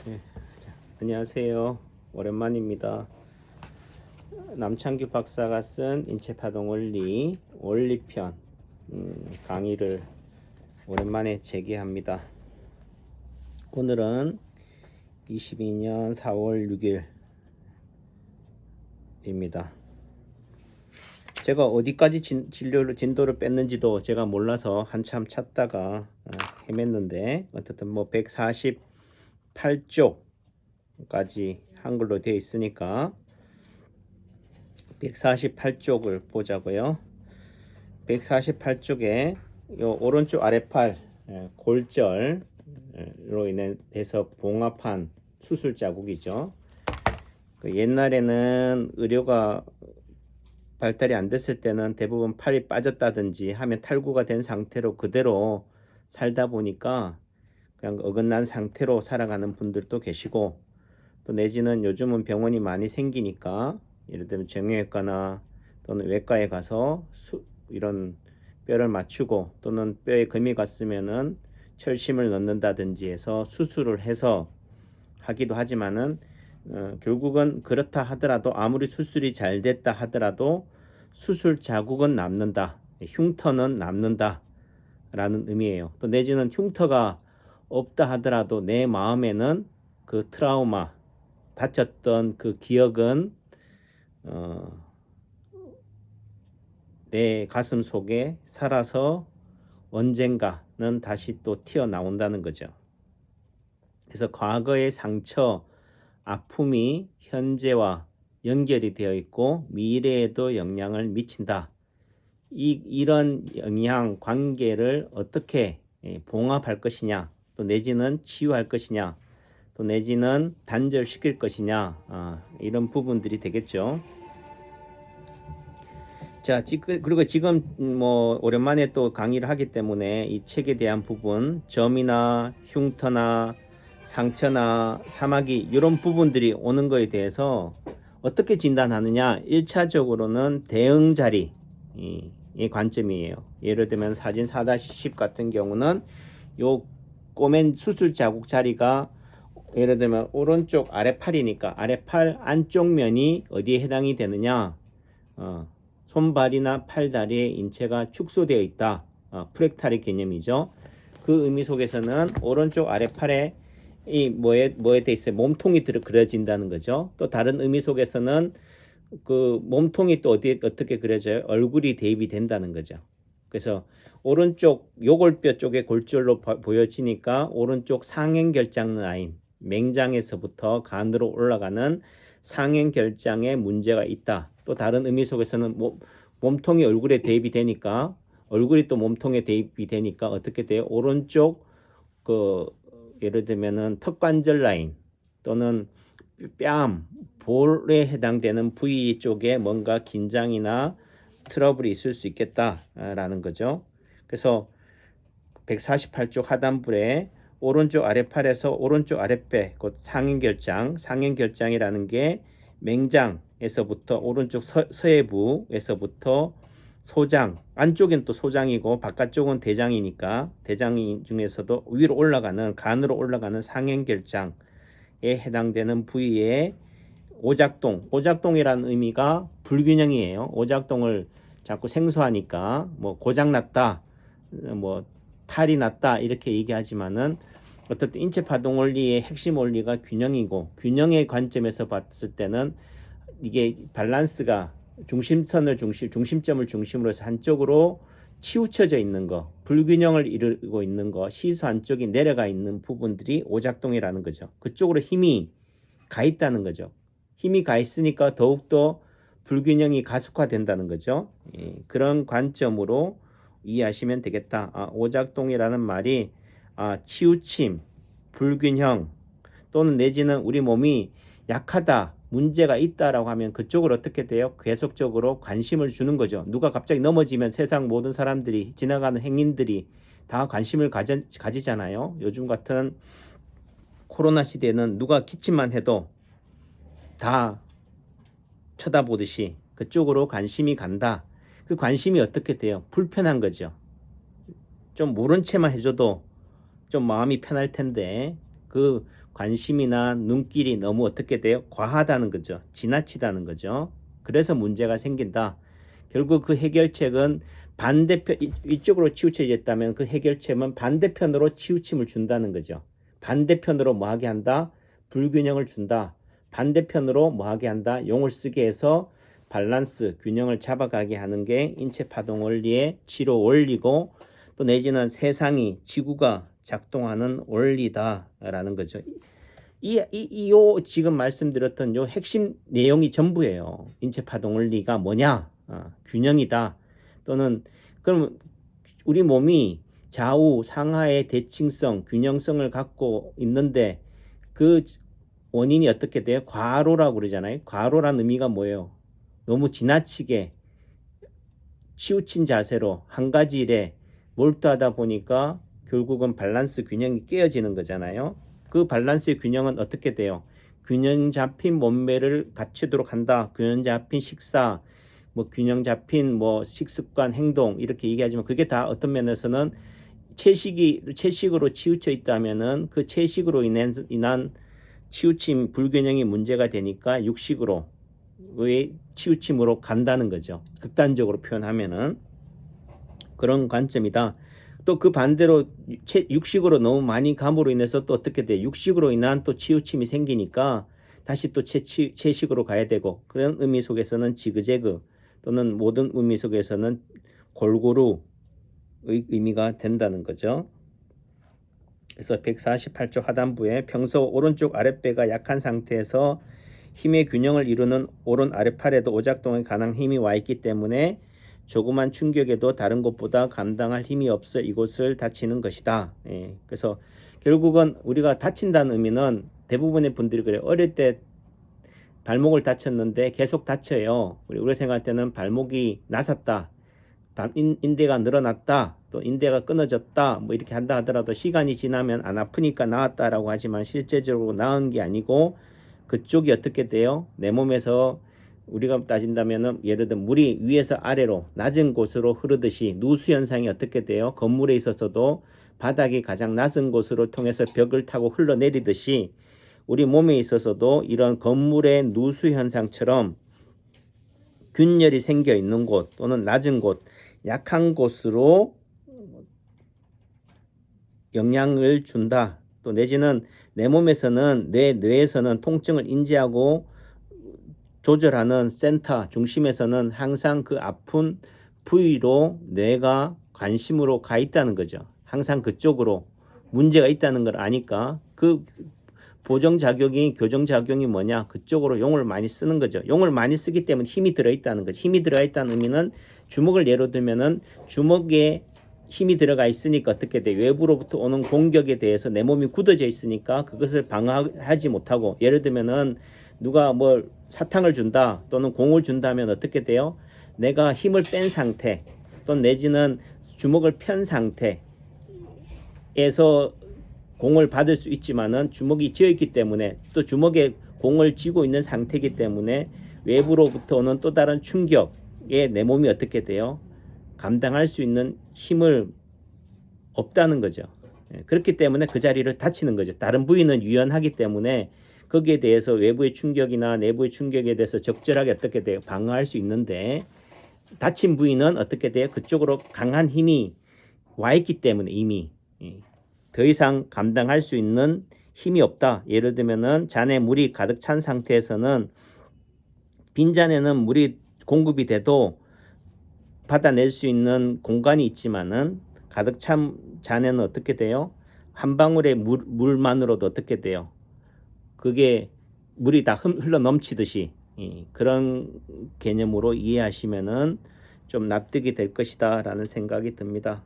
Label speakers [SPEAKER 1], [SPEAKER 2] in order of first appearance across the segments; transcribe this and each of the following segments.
[SPEAKER 1] 네, 자, 안녕하세요. 오랜만입니다. 남창규 박사가 쓴 인체파동 원리 원리편 강의를 오랜만에 재개합니다. 오늘은 22년 4월 6일입니다. 제가 어디까지 진도를 뺐는지도 제가 몰라서 한참 찾다가 헤맸는데 어쨌든 뭐 148쪽까지 한글로 되어 있으니까 148쪽을 보자고요. 148쪽에 요 오른쪽 아래팔 골절로 인해서 봉합한 수술 자국이죠. 옛날에는 의료가 발달이 안 됐을 때는 대부분 팔이 빠졌다든지 하면 탈구가 된 상태로 그대로 살다 보니까 그냥 어긋난 상태로 살아가는 분들도 계시고, 또 내지는 요즘은 병원이 많이 생기니까 예를 들면 정형외과나 또는 외과에 가서 이런 뼈를 맞추고 또는 뼈에 금이 갔으면은 철심을 넣는다든지 해서 수술을 해서 하기도 하지만은 결국은 그렇다 하더라도 아무리 수술이 잘 됐다 하더라도 수술 자국은 남는다, 흉터는 남는다 라는 의미예요. 또 내지는 흉터가 없다 하더라도 내 마음에는 그 트라우마, 다쳤던 그 기억은 내 가슴 속에 살아서 언젠가는 다시 또 튀어나온다는 거죠. 그래서 과거의 상처, 아픔이 현재와 연결이 되어 있고 미래에도 영향을 미친다. 이런 영향 관계를 어떻게 봉합할 것이냐, 또 내지는 치유할 것이냐, 또 내지는 단절시킬 것이냐, 이런 부분들이 되겠죠. 자, 그리고 지금 뭐 오랜만에 또 강의를 하기 때문에 이 책에 대한 부분, 점이나 흉터나 상처나 사마귀 이런 부분들이 오는 거에 대해서 어떻게 진단하느냐, 1차적으로는 대응 자리 이 관점이에요. 예를 들면 사진 4-10 같은 경우는 요 꼬맨 수술 자국 자리가 예를 들면 오른쪽 아래팔이니까 아래팔 안쪽 면이 어디에 해당이 되느냐, 손발이나 팔다리의 인체가 축소되어 있다. 프랙탈의 개념이죠. 그 의미 속에서는 오른쪽 아래팔에 이 뭐에 돼 있어요? 몸통이 그려진다는 거죠. 또 다른 의미 속에서는 그 몸통이 또 어떻게 그려져요? 얼굴이 대입이 된다는 거죠. 그래서 오른쪽 요골뼈 쪽에 골절로 보여지니까 오른쪽 상행결장 라인, 맹장에서부터 간으로 올라가는 상행결장에 문제가 있다. 또 다른 의미 속에서는 몸통이 얼굴에 대입이 되니까, 얼굴이 또 몸통에 대입이 되니까 어떻게 돼요? 오른쪽 그 예를 들면은 턱관절 라인 또는 뺨, 볼에 해당되는 부위 쪽에 뭔가 긴장이나 트러블이 있을 수 있겠다라는 거죠. 그래서 148쪽 하단부에 오른쪽 아래팔에서 오른쪽 아랫배, 곧 상행결장, 상행결장이라는 게 맹장에서부터 오른쪽 서해부에서부터 소장, 안쪽엔 또 소장이고 바깥쪽은 대장이니까 대장 중에서도 위로 올라가는, 간으로 올라가는 상행결장에 해당되는 부위에 오작동이라는 의미가 불균형이에요. 오작동을 자꾸 생소하니까 뭐 고장났다, 뭐 탈이 났다 이렇게 얘기하지만은 어떻든 인체파동 원리의 핵심 원리가 균형이고, 균형의 관점에서 봤을 때는 이게 밸런스가 중심점을 중심으로 해서 한쪽으로 치우쳐져 있는 거, 불균형을 이루고 있는 거, 시수 한쪽이 내려가 있는 부분들이 오작동이라는 거죠. 그쪽으로 힘이 가 있다는 거죠. 힘이 가 있으니까 더욱더 불균형이 가속화된다는 거죠. 그런 관점으로 이해하시면 되겠다. 오작동이라는 말이 치우침, 불균형 또는 내지는 우리 몸이 약하다, 문제가 있다라고 하면 그쪽을 어떻게 돼요? 계속적으로 관심을 주는 거죠. 누가 갑자기 넘어지면 세상 모든 사람들이, 지나가는 행인들이 다 관심을 가지잖아요. 요즘 같은 코로나 시대는 누가 기침만 해도 다 쳐다보듯이 그쪽으로 관심이 간다. 그 관심이 어떻게 돼요? 불편한 거죠. 좀 모른 채만 해줘도 좀 마음이 편할 텐데 그 관심이나 눈길이 너무 어떻게 돼요? 과하다는 거죠. 지나치다는 거죠. 그래서 문제가 생긴다. 결국 그 해결책은 반대편, 이쪽으로 치우쳐졌다면 그 해결책은 반대편으로 치우침을 준다는 거죠. 반대편으로 뭐 하게 한다? 불균형을 준다. 반대편으로 뭐 하게 한다? 용을 쓰게 해서 밸런스, 균형을 잡아가게 하는 게 인체 파동 원리의 치료 원리고, 또 내지는 세상이, 지구가 작동하는 원리다라는 거죠. 요 지금 말씀드렸던 요 핵심 내용이 전부예요. 인체 파동 원리가 뭐냐? 균형이다. 또는 그럼 우리 몸이 좌우 상하의 대칭성, 균형성을 갖고 있는데 그 원인이 어떻게 돼요? 과로라고 그러잖아요. 과로란 의미가 뭐예요? 너무 지나치게 치우친 자세로 한 가지 일에 몰두하다 보니까 결국은 밸런스 균형이 깨어지는 거잖아요. 그 밸런스의 균형은 어떻게 돼요? 균형 잡힌 몸매를 갖추도록 한다. 균형 잡힌 식사, 뭐 균형 잡힌 뭐 식습관, 행동 이렇게 얘기하지만 그게 다 어떤 면에서는 채식으로 치우쳐 있다면은 그 채식으로 인한 치우침 불균형이 문제가 되니까 육식으로 의 치우침으로 간다는 거죠. 극단적으로 표현하면은 그런 관점이다. 또 그 반대로 육식으로 너무 많이 감으로 인해서 또 어떻게 돼? 육식으로 인한 또 치우침이 생기니까 다시 또 채식으로 가야 되고, 그런 의미 속에서는 지그재그 또는 모든 의미 속에서는 골고루의 의미가 된다는 거죠. 그래서 148조 하단부에 평소 오른쪽 아랫배가 약한 상태에서 힘의 균형을 이루는 오른 아랫팔에도 오작동에 관한 힘이 와 있기 때문에 조그만 충격에도 다른 곳보다 감당할 힘이 없어 이곳을 다치는 것이다. 그래서 결국은 우리가 다친다는 의미는 대부분의 분들이 그래요. 어릴 때 발목을 다쳤는데 계속 다쳐요. 우리가 생각할 때는 발목이 나섰다, 인대가 늘어났다, 또 인대가 끊어졌다, 뭐 이렇게 한다 하더라도 시간이 지나면 안 아프니까 나았다라고 하지만 실제적으로 나은 게 아니고 그쪽이 어떻게 돼요? 내 몸에서 우리가 따진다면은 예를 들어 물이 위에서 아래로 낮은 곳으로 흐르듯이 누수 현상이 어떻게 돼요? 건물에 있어서도 바닥이 가장 낮은 곳으로 통해서 벽을 타고 흘러내리듯이 우리 몸에 있어서도 이런 건물의 누수 현상처럼 균열이 생겨 있는 곳 또는 낮은 곳, 약한 곳으로 영향을 준다. 또 내지는 내 몸에서는 뇌에서는 통증을 인지하고 조절하는 센터 중심에서는 항상 그 아픈 부위로 뇌가 관심으로 가 있다는 거죠. 항상 그쪽으로 문제가 있다는 걸 아니까 그 보정작용이 교정작용이 뭐냐? 그쪽으로 용을 많이 쓰는 거죠. 용을 많이 쓰기 때문에 힘이 들어있다는 거죠. 힘이 들어있다는 의미는 주먹을 예로 들면은 주먹에 힘이 들어가 있으니까 어떻게 돼? 외부로부터 오는 공격에 대해서 내 몸이 굳어져 있으니까 그것을 방어하지 못하고, 예를 들면은 누가 뭘 사탕을 준다 또는 공을 준다면 어떻게 돼요? 내가 힘을 뺀 상태 또는 내지는 주먹을 편 상태에서 공을 받을 수 있지만은 주먹이 쥐어 있기 때문에 또 주먹에 공을 쥐고 있는 상태이기 때문에 외부로부터 오는 또 다른 충격에 내 몸이 어떻게 돼요? 감당할 수 있는 힘을 없다는 거죠. 그렇기 때문에 그 자리를 다치는 거죠. 다른 부위는 유연하기 때문에 거기에 대해서 외부의 충격이나 내부의 충격에 대해서 적절하게 어떻게 돼요? 방어할 수 있는데 다친 부위는 어떻게 돼요? 그쪽으로 강한 힘이 와 있기 때문에 이미 더 이상 감당할 수 있는 힘이 없다. 예를 들면은 잔에 물이 가득 찬 상태에서는 빈잔에는 물이 공급이 돼도 받아낼 수 있는 공간이 있지만은 가득 찬 잔에는 어떻게 돼요? 한 방울의 물만으로도 어떻게 돼요? 그게 물이 다 흘러 넘치듯이 그런 개념으로 이해하시면은 좀 납득이 될 것이다 라는 생각이 듭니다.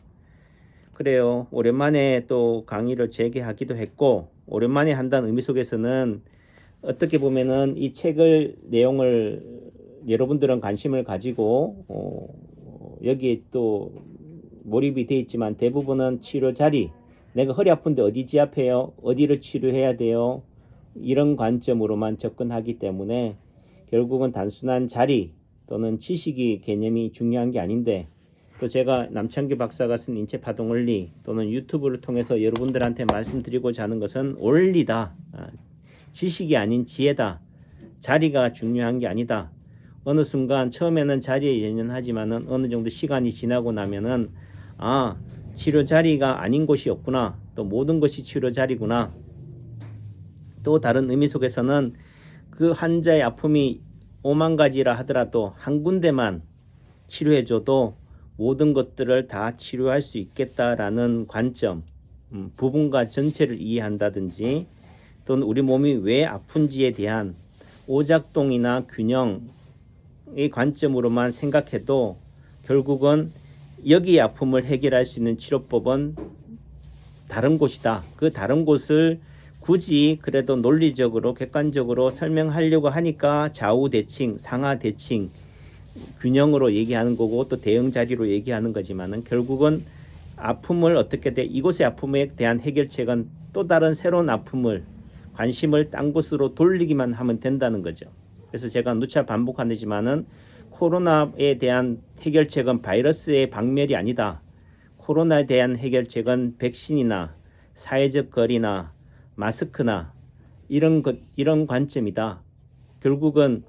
[SPEAKER 1] 그래요. 오랜만에 또 강의를 재개하기도 했고, 오랜만에 한다는 의미 속에서는 어떻게 보면은 이 책을 내용을 여러분들은 관심을 가지고 여기에 또 몰입이 돼 있지만 대부분은 치료 자리, 내가 허리 아픈데 어디 지압해요? 어디를 치료해야 돼요? 이런 관점으로만 접근하기 때문에 결국은 단순한 자리 또는 지식이 개념이 중요한 게 아닌데 또 제가 남창규 박사가 쓴 인체파동 원리 또는 유튜브를 통해서 여러분들한테 말씀드리고자 하는 것은 원리다. 지식이 아닌 지혜다. 자리가 중요한 게 아니다. 어느 순간 처음에는 자리에 연연하지만은 어느 정도 시간이 지나고 나면은 치료 자리가 아닌 곳이 없구나. 또 모든 것이 치료 자리구나. 또 다른 의미 속에서는 그 환자의 아픔이 5만 가지라 하더라도 한 군데만 치료해줘도 모든 것들을 다 치료할 수 있겠다라는 관점, 부분과 전체를 이해한다든지 또는 우리 몸이 왜 아픈지에 대한 오작동이나 균형의 관점으로만 생각해도 결국은 여기의 아픔을 해결할 수 있는 치료법은 다른 곳이다. 그 다른 곳을 굳이 그래도 논리적으로 객관적으로 설명하려고 하니까 좌우대칭, 상하대칭, 균형으로 얘기하는 거고 또 대응 자리로 얘기하는 거지만은 결국은 아픔을 어떻게 이곳의 아픔에 대한 해결책은 또 다른 새로운 아픔을 관심을 딴 곳으로 돌리기만 하면 된다는 거죠. 그래서 제가 누차 반복하지만은 코로나에 대한 해결책은 바이러스의 박멸이 아니다. 코로나에 대한 해결책은 백신이나 사회적 거리나 마스크나 이런 관점이다. 결국은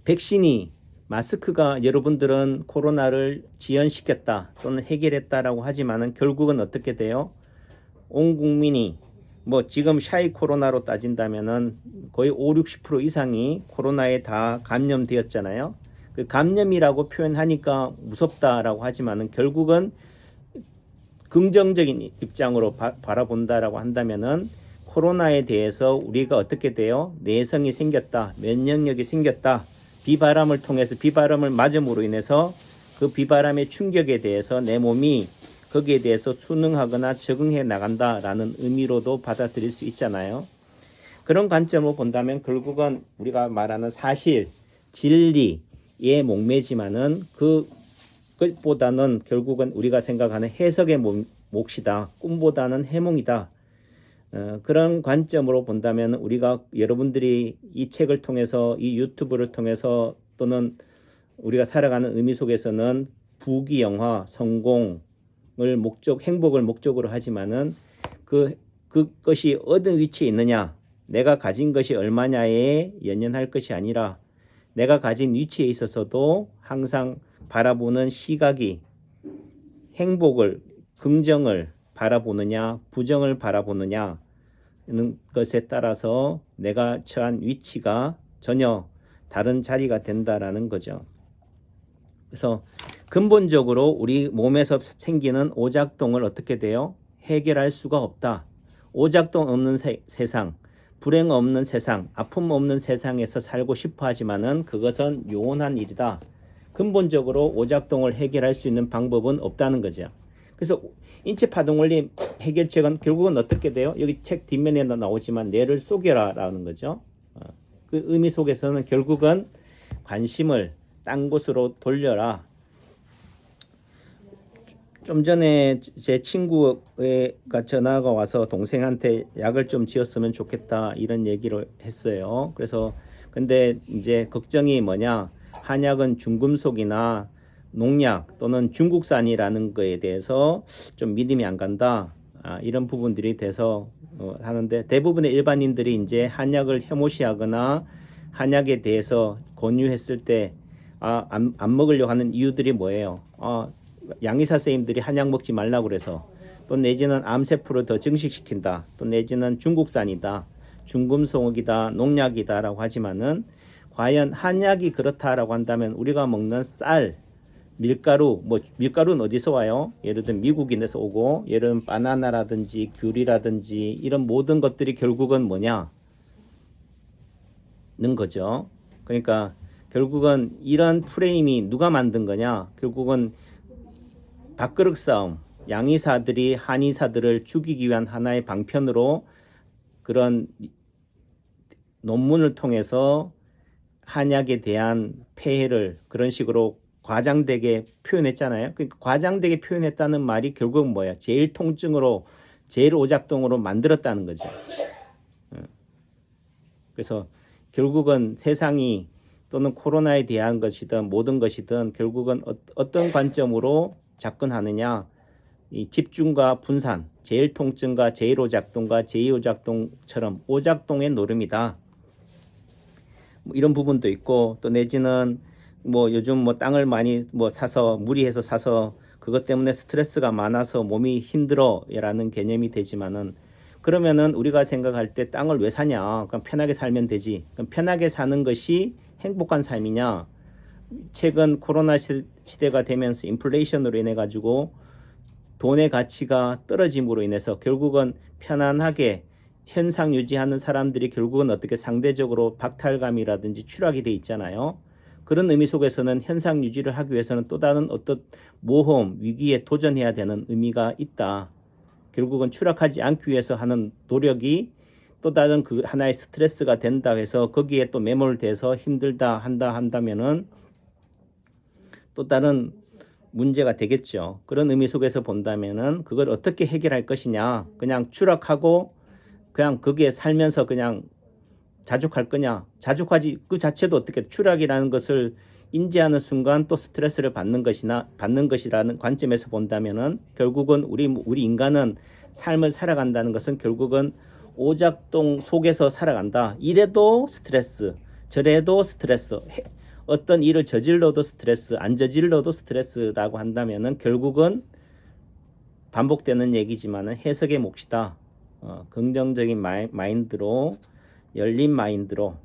[SPEAKER 1] 백신이 마스크가 여러분들은 코로나를 지연시켰다 또는 해결했다라고 하지만은 결국은 어떻게 돼요? 온 국민이 지금 샤이 코로나로 따진다면은 거의 50-60% 이상이 코로나에 다 감염되었잖아요. 그 감염이라고 표현하니까 무섭다라고 하지만은 결국은 긍정적인 입장으로 바라본다라고 한다면은 코로나에 대해서 우리가 어떻게 돼요? 내성이 생겼다, 면역력이 생겼다. 비바람을 통해서 비바람을 맞음으로 인해서 그 비바람의 충격에 대해서 내 몸이 거기에 대해서 순응하거나 적응해 나간다라는 의미로도 받아들일 수 있잖아요. 그런 관점으로 본다면 결국은 우리가 말하는 사실, 진리에 목매지만은 그것보다는 결국은 우리가 생각하는 해석의 몫이다. 꿈보다는 해몽이다. 그런 관점으로 본다면 우리가 여러분들이 이 책을 통해서 이 유튜브를 통해서 또는 우리가 살아가는 의미 속에서는 부귀영화, 성공을 행복을 목적으로 하지만은 그것이 어느 위치에 있느냐, 내가 가진 것이 얼마냐에 연연할 것이 아니라 내가 가진 위치에 있어서도 항상 바라보는 시각이 행복을, 긍정을 바라보느냐, 부정을 바라보느냐 는 것에 따라서 내가 처한 위치가 전혀 다른 자리가 된다라는 거죠. 그래서 근본적으로 우리 몸에서 생기는 오작동을 어떻게 돼요? 해결할 수가 없다. 오작동 없는 세상, 불행 없는 세상, 아픔 없는 세상에서 살고 싶어 하지만은 그것은 요원한 일이다. 근본적으로 오작동을 해결할 수 있는 방법은 없다는 거죠. 그래서 인체파동원리 해결책은 결국은 어떻게 돼요? 여기 책 뒷면에도 나오지만 뇌를 속여라라는 거죠. 그 의미 속에서는 결국은 관심을 딴 곳으로 돌려라. 좀 전에 제 친구가 전화가 와서 동생한테 약을 좀 지었으면 좋겠다 이런 얘기를 했어요. 그래서 근데 이제 걱정이 뭐냐, 한약은 중금속이나 농약 또는 중국산이라는 거에 대해서 좀 믿음이 안 간다. 이런 부분들이 돼서 하는데 대부분의 일반인들이 이제 한약을 혐오시하거나 한약에 대해서 권유했을 때 안 먹으려고 하는 이유들이 뭐예요? 양의사 선생님들이 한약 먹지 말라고 그래서, 또 내지는 암세포를 더 증식시킨다, 또 내지는 중국산이다, 중금속이다, 농약이다라고 하지만은 과연 한약이 그렇다라고 한다면 우리가 먹는 쌀, 밀가루, 밀가루는 어디서 와요? 예를 들면 미국인에서 오고, 예를 들면 바나나라든지 귤이라든지 이런 모든 것들이 결국은 뭐냐? 는 거죠. 그러니까 결국은 이런 프레임이 누가 만든 거냐? 결국은 밥그릇 싸움, 양의사들이 한의사들을 죽이기 위한 하나의 방편으로 그런 논문을 통해서 한약에 대한 폐해를 그런 식으로 과장되게 표현했잖아요. 그러니까 과장되게 표현했다는 말이 결국은 뭐야? 제일 통증으로, 제일 오작동으로 만들었다는 거죠. 그래서 결국은 세상이 또는 코로나에 대한 것이든 모든 것이든 결국은 어떤 관점으로 접근하느냐, 이 집중과 분산, 제1통증과 제1오작동과 제2오작동처럼 오작동의 노름이다. 뭐 이런 부분도 있고, 또 내지는 뭐 요즘 뭐 땅을 많이 뭐 사서 무리해서 사서 그것 때문에 스트레스가 많아서 몸이 힘들어라는 개념이 되지만은, 그러면은 우리가 생각할 때 땅을 왜 사냐? 그럼 편하게 살면 되지. 그럼 편하게 사는 것이 행복한 삶이냐? 최근 코로나 시대가 되면서 인플레이션으로 인해 가지고 돈의 가치가 떨어짐으로 인해서 결국은 편안하게 현상 유지하는 사람들이 결국은 어떻게 상대적으로 박탈감이라든지 추락이 돼 있잖아요. 그런 의미 속에서는 현상 유지를 하기 위해서는 또 다른 어떤 모험, 위기에 도전해야 되는 의미가 있다. 결국은 추락하지 않기 위해서 하는 노력이 또 다른 그 하나의 스트레스가 된다 해서 거기에 또 매몰돼서 힘들다 한다면은 또 다른 문제가 되겠죠. 그런 의미 속에서 본다면은 그걸 어떻게 해결할 것이냐. 그냥 추락하고 그냥 거기에 살면서 그냥 자족할 거냐. 자족하지 그 자체도 어떻게 추락이라는 것을 인지하는 순간 또 스트레스를 받는 것이라는 관점에서 본다면은 결국은 우리 인간은 삶을 살아간다는 것은 결국은 오작동 속에서 살아간다. 이래도 스트레스, 저래도 스트레스, 어떤 일을 저질러도 스트레스, 안 저질러도 스트레스라고 한다면은 결국은 반복되는 얘기지만은 해석의 몫이다. 긍정적인 마인드로, 열린 마인드로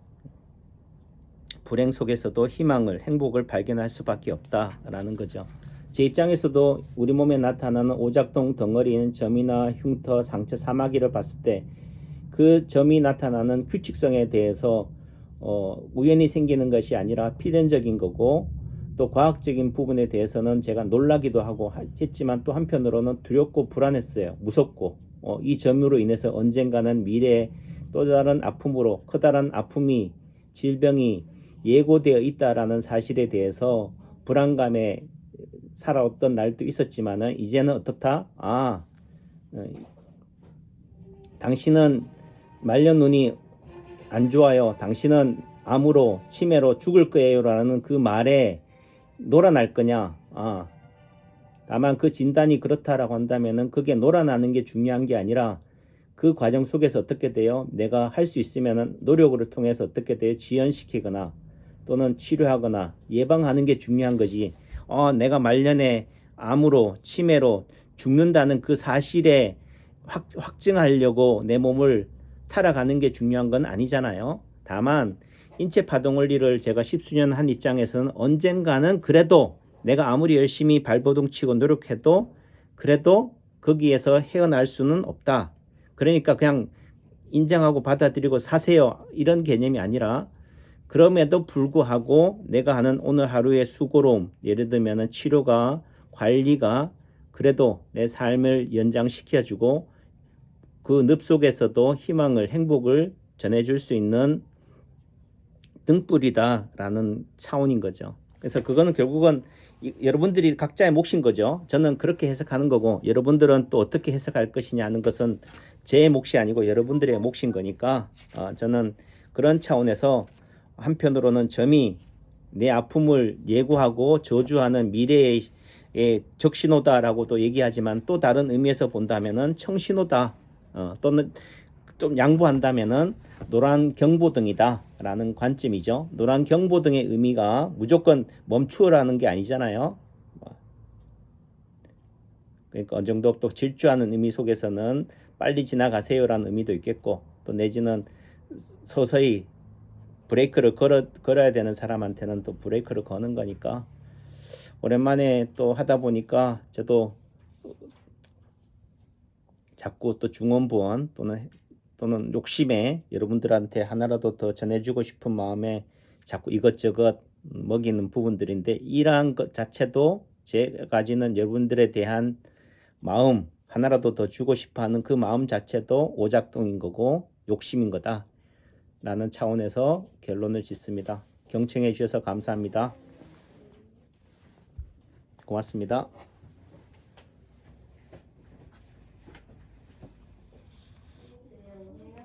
[SPEAKER 1] 불행 속에서도 희망을, 행복을 발견할 수밖에 없다라는 거죠. 제 입장에서도 우리 몸에 나타나는 오작동 덩어리인 점이나 흉터, 상처, 사마귀를 봤을 때 그 점이 나타나는 규칙성에 대해서 우연히 생기는 것이 아니라 필연적인 거고, 또 과학적인 부분에 대해서는 제가 놀라기도 하고 했지만 또 한편으로는 두렵고 불안했어요. 무섭고 이 점으로 인해서 언젠가는 미래에 또 다른 아픔으로 커다란 아픔이 질병이 예고되어 있다라는 사실에 대해서 불안감에 살아왔던 날도 있었지만은 이제는 어떻다? 당신은 말년 눈이 안 좋아요. 당신은 암으로 치매로 죽을 거예요 라는 그 말에 놀아날 거냐. 다만 그 진단이 그렇다라고 한다면은 그게 놀아나는 게 중요한 게 아니라 그 과정 속에서 어떻게 돼요? 내가 할 수 있으면은 노력을 통해서 어떻게 돼요? 지연시키거나 또는 치료하거나 예방하는 게 중요한 거지. 내가 말년에 암으로 치매로 죽는다는 그 사실에 확증하려고 내 몸을 살아가는 게 중요한 건 아니잖아요. 다만 인체 파동 원리를 제가 10수년 한 입장에서는 언젠가는 그래도 내가 아무리 열심히 발버둥 치고 노력해도 그래도 거기에서 헤어날 수는 없다. 그러니까 그냥 인정하고 받아들이고 사세요. 이런 개념이 아니라 그럼에도 불구하고 내가 하는 오늘 하루의 수고로움, 예를 들면 치료가, 관리가 그래도 내 삶을 연장시켜주고 그 늪 속에서도 희망을, 행복을 전해줄 수 있는 등불이다라는 차원인 거죠. 그래서 그거는 결국은 여러분들이 각자의 몫인 거죠. 저는 그렇게 해석하는 거고 여러분들은 또 어떻게 해석할 것이냐 하는 것은 제 몫이 아니고 여러분들의 몫인 거니까 저는 그런 차원에서 한편으로는 점이 내 아픔을 예고하고 저주하는 미래의 적신호다라고도 얘기하지만 또 다른 의미에서 본다면은 청신호다. 또는 좀 양보한다면은 노란 경보등이다 라는 관점이죠. 노란 경보등의 의미가 무조건 멈추어라는 게 아니잖아요. 그러니까 어느 정도 또 질주하는 의미 속에서는 빨리 지나가세요 라는 의미도 있겠고, 또 내지는 서서히 브레이크를 걸어야 되는 사람한테는 또 브레이크를 거는 거니까 오랜만에 또 하다 보니까 저도 자꾸 또 중원부원 또는 욕심에 여러분들한테 하나라도 더 전해주고 싶은 마음에 자꾸 이것저것 먹이는 부분들인데, 이러한 것 자체도 제가 가지는 여러분들에 대한 마음 하나라도 더 주고 싶어하는 그 마음 자체도 오작동인 거고 욕심인 거다 라는 차원에서 결론을 짓습니다. 경청해 주셔서 감사합니다. 고맙습니다.